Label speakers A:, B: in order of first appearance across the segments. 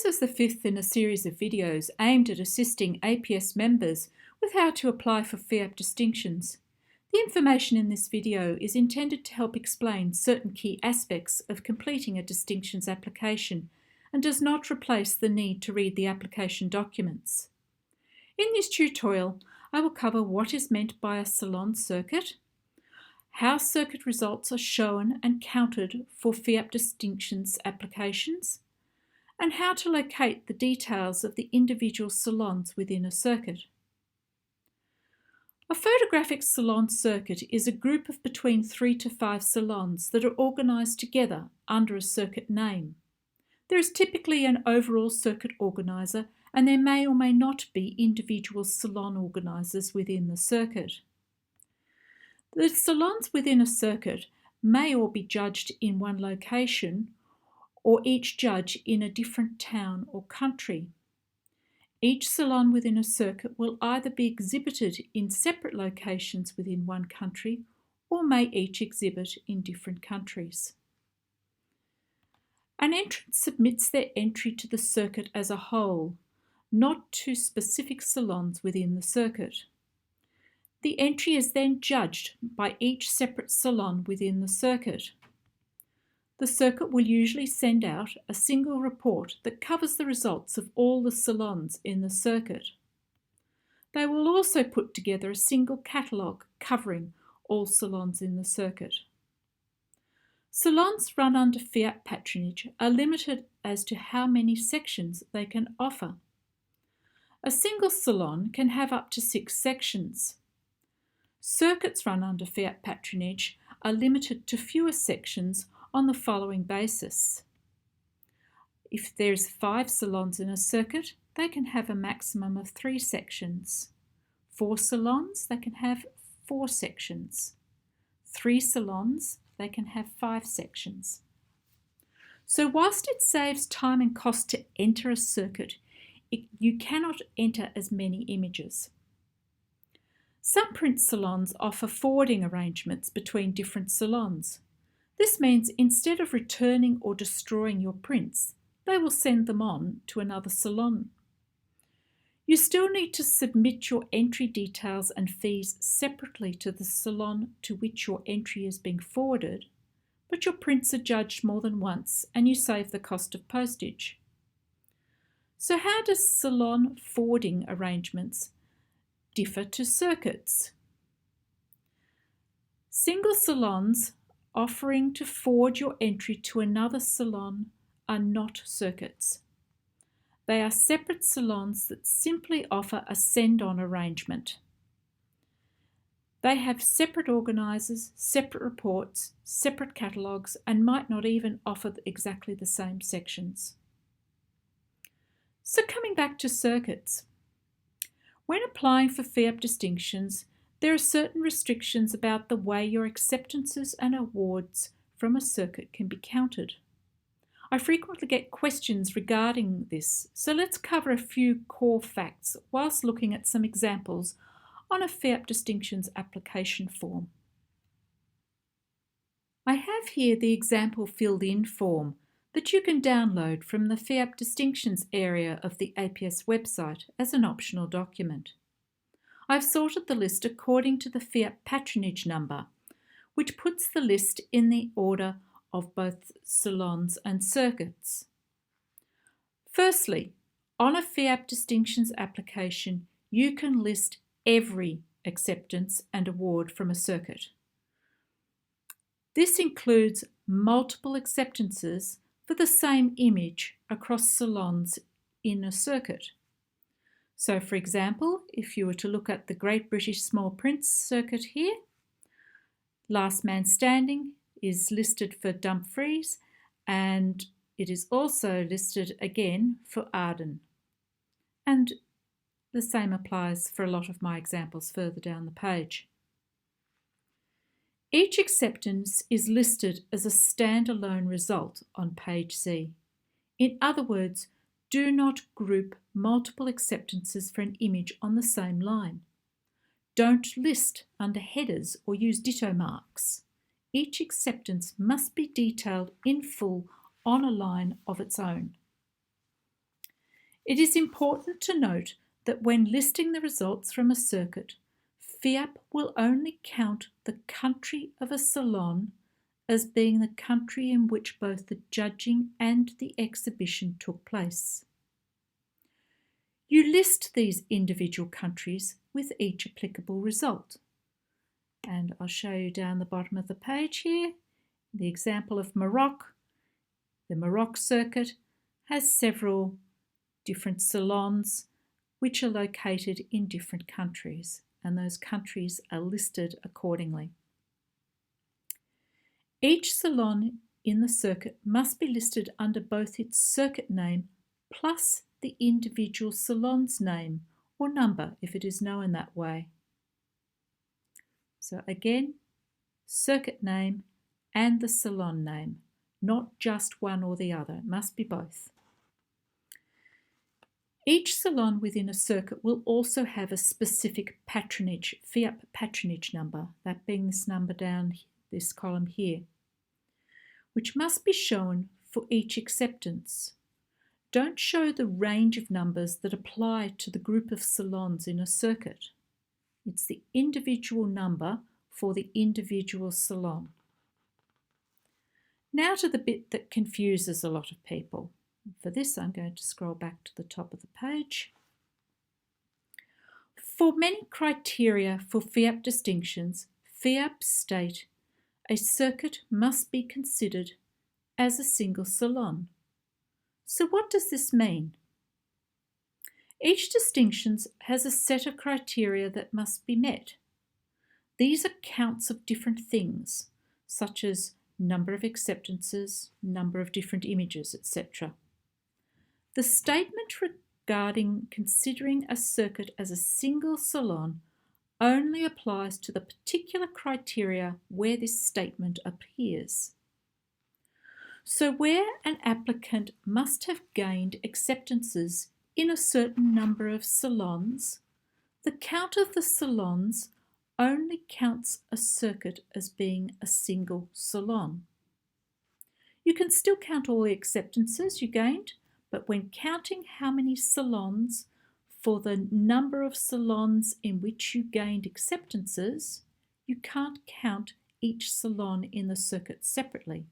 A: This is the fifth in a series of videos aimed at assisting APS members with how to apply for FIAP distinctions. The information in this video is intended to help explain certain key aspects of completing a distinctions application and does not replace the need to read the application documents. In this tutorial, I will cover what is meant by a Salon circuit, how circuit results are shown and counted for FIAP distinctions applications, and how to locate the details of the individual salons within a circuit. A photographic salon circuit is a group of between 3 to 5 salons that are organised together under a circuit name. There is typically an overall circuit organiser, and there may or may not be individual salon organisers within the circuit. The salons within a circuit may all be judged in one location, or each judge in a different town or country. Each salon within a circuit will either be exhibited in separate locations within one country or may each exhibit in different countries. An entrant submits their entry to the circuit as a whole, not to specific salons within the circuit. The entry is then judged by each separate salon within the circuit. The circuit will usually send out a single report that covers the results of all the salons in the circuit. They will also put together a single catalogue covering all salons in the circuit. Salons run under FIAP patronage are limited as to how many sections they can offer. A single salon can have up to 6 sections. Circuits run under FIAP patronage are limited to fewer sections on the following basis. If there's 5 salons in a circuit, they can have a maximum of 3 sections. 4 salons, they can have 4 sections. 3 salons, they can have 5 sections. So whilst it saves time and cost to enter a circuit, you cannot enter as many images. Some print salons offer forwarding arrangements between different salons. This means instead of returning or destroying your prints, they will send them on to another salon. You still need to submit your entry details and fees separately to the salon to which your entry is being forwarded, but your prints are judged more than once and you save the cost of postage. So how does salon forwarding arrangements differ to circuits? Single salons offering to forward your entry to another salon are not circuits. They are separate salons that simply offer a send-on arrangement. They have separate organisers, separate reports, separate catalogues, and might not even offer exactly the same sections. So coming back to circuits. When applying for FIAP distinctions, there are certain restrictions about the way your acceptances and awards from a circuit can be counted. I frequently get questions regarding this, so let's cover a few core facts whilst looking at some examples on a FIAP distinctions application form. I have here the example filled-in form that you can download from the FIAP distinctions area of the APS website as an optional document. I've sorted the list according to the FIAP patronage number, which puts the list in the order of both salons and circuits. Firstly, on a FIAP distinctions application, you can list every acceptance and award from a circuit. This includes multiple acceptances for the same image across salons in a circuit. So for example, if you were to look at the Great British Small Prints circuit here, Last Man Standing is listed for Dumfries and it is also listed again for Arden. And the same applies for a lot of my examples further down the page. Each acceptance is listed as a standalone result on page C. In other words, do not group multiple acceptances for an image on the same line. Don't list under headers or use ditto marks. Each acceptance must be detailed in full on a line of its own. It is important to note that when listing the results from a circuit, FIAP will only count the country of a salon as being the country in which both the judging and the exhibition took place. You list these individual countries with each applicable result. And I'll show you down the bottom of the page here, the example of Morocco. The Morocco circuit has several different salons which are located in different countries, and those countries are listed accordingly. Each salon in the circuit must be listed under both its circuit name plus the individual salon's name or number if it is known that way. So again, circuit name and the salon name, not just one or the other, it must be both. Each salon within a circuit will also have a specific patronage, FIAP patronage number, that being this number down this column here, which must be shown for each acceptance. Don't show the range of numbers that apply to the group of salons in a circuit. It's the individual number for the individual salon. Now to the bit that confuses a lot of people. For this, I'm going to scroll back to the top of the page. For many criteria for FIAP distinctions, FIAP state a circuit must be considered as a single salon. So what does this mean? Each distinction has a set of criteria that must be met. These are counts of different things, such as number of acceptances, number of different images, etc. The statement regarding considering a circuit as a single salon only applies to the particular criteria where this statement appears. So where an applicant must have gained acceptances in a certain number of salons, the count of the salons only counts a circuit as being a single salon. You can still count all the acceptances you gained, but when counting how many salons for the number of salons in which you gained acceptances, you can't count each salon in the circuit separately.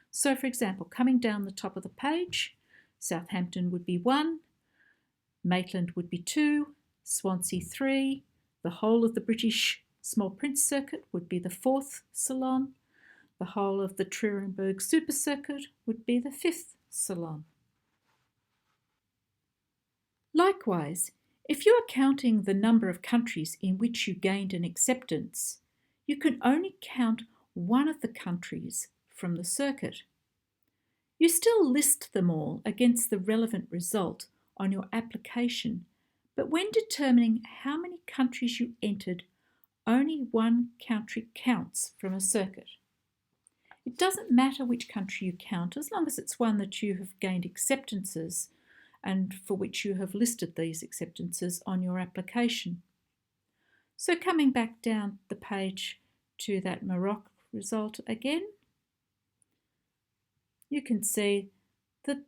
A: So for example, coming down the top of the page, Southampton would be 1, Maitland would be 2, Swansea 3, the whole of the British Small Prince Circuit would be the 4th salon, the whole of the Trierenberg Super Circuit would be the 5th salon. Likewise, if you are counting the number of countries in which you gained an acceptance, you can only count one of the countries from the circuit. You still list them all against the relevant result on your application, but when determining how many countries you entered, only one country counts from a circuit. It doesn't matter which country you count as long as it's one that you have gained acceptances and for which you have listed these acceptances on your application. So coming back down the page to that Morocco result again, you can see that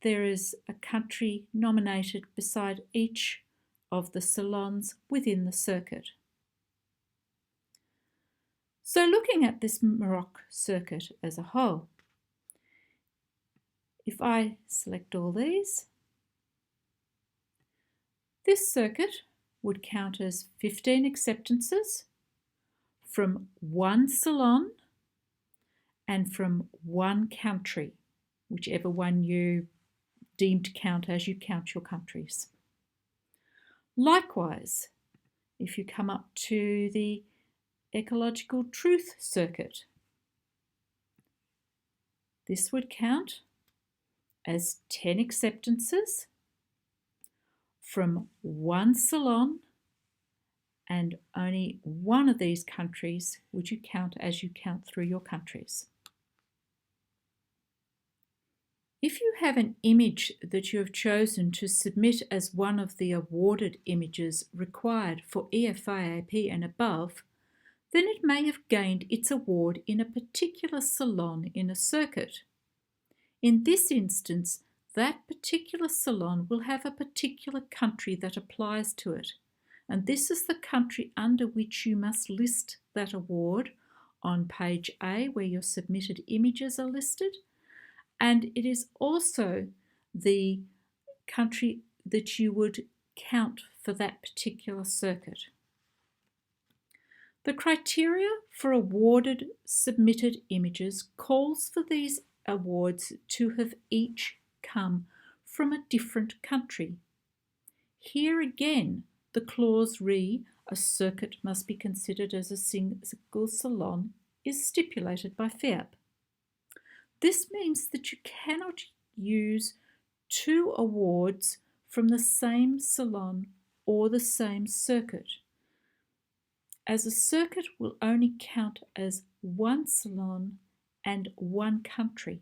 A: there is a country nominated beside each of the salons within the circuit. So looking at this Morocco circuit as a whole, if I select all these, this circuit would count as 15 acceptances from one salon and from one country, whichever one you deem to count as you count your countries. Likewise, if you come up to the Ecological Truth Circuit, this would count as 10 acceptances from one salon, and only one of these countries would you count as you count through your countries. If you have an image that you have chosen to submit as one of the awarded images required for EFIAP and above, then it may have gained its award in a particular salon in a circuit. In this instance, that particular salon will have a particular country that applies to it. And this is the country under which you must list that award on page A, where your submitted images are listed. And it is also the country that you would count for that particular circuit. The criteria for awarded submitted images calls for these awards to have each come from a different country. Here again, the clause re, a circuit must be considered as a single salon, is stipulated by FEAP. This means that you cannot use two awards from the same salon or the same circuit, as a circuit will only count as one salon and one country.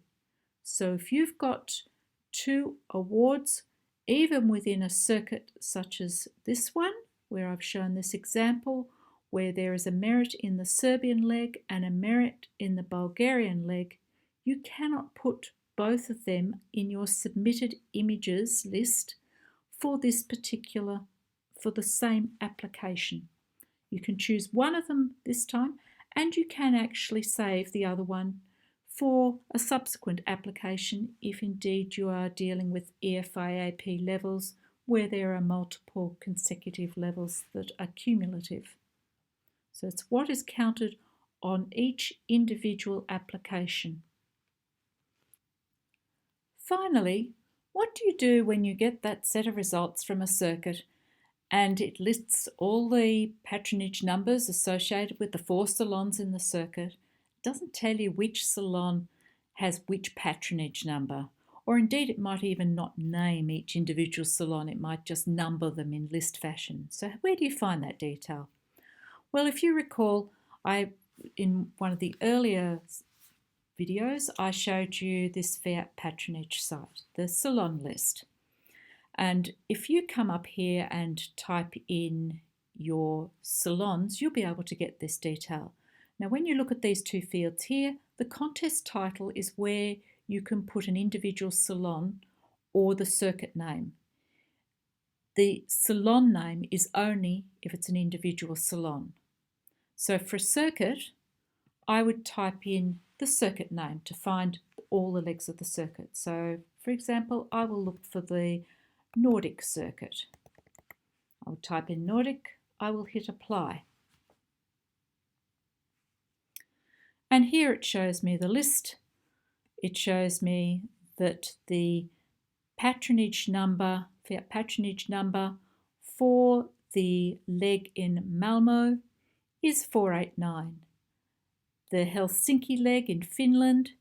A: So if you've got two awards, even within a circuit such as this one, where I've shown this example, where there is a merit in the Serbian leg and a merit in the Bulgarian leg, you cannot put both of them in your submitted images list for the same application. You can choose one of them this time, and you can actually save the other one for a subsequent application if indeed you are dealing with EFIAP levels where there are multiple consecutive levels that are cumulative. So it's what is counted on each individual application. Finally, what do you do when you get that set of results from a circuit and it lists all the patronage numbers associated with the 4 salons in the circuit? It doesn't tell you which salon has which patronage number, or indeed it might even not name each individual salon, it might just number them in list fashion. So where do you find that detail? Well, if you recall, in one of the earlier videos, I showed you this FEAP patronage site, the salon list. And if you come up here and type in your salons, you'll be able to get this detail. Now, when you look at these two fields here, the contest title is where you can put an individual salon or the circuit name. The salon name is only if it's an individual salon. So for a circuit, I would type in the circuit name to find all the legs of the circuit. So, for example, I will look for the Nordic circuit. I'll type in Nordic, I will hit apply. And here it shows me the list. It shows me that the patronage number for the leg in Malmo is 489. The Helsinki leg in Finland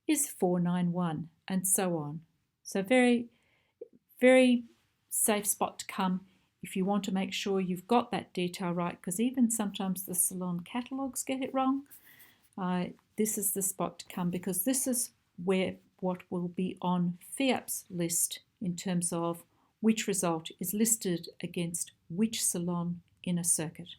A: is 491, and so on. So very, very safe spot to come if you want to make sure you've got that detail right, because even sometimes the salon catalogues get it wrong. This is the spot to come, because this is what will be on FEAP's list in terms of which result is listed against which salon in a circuit.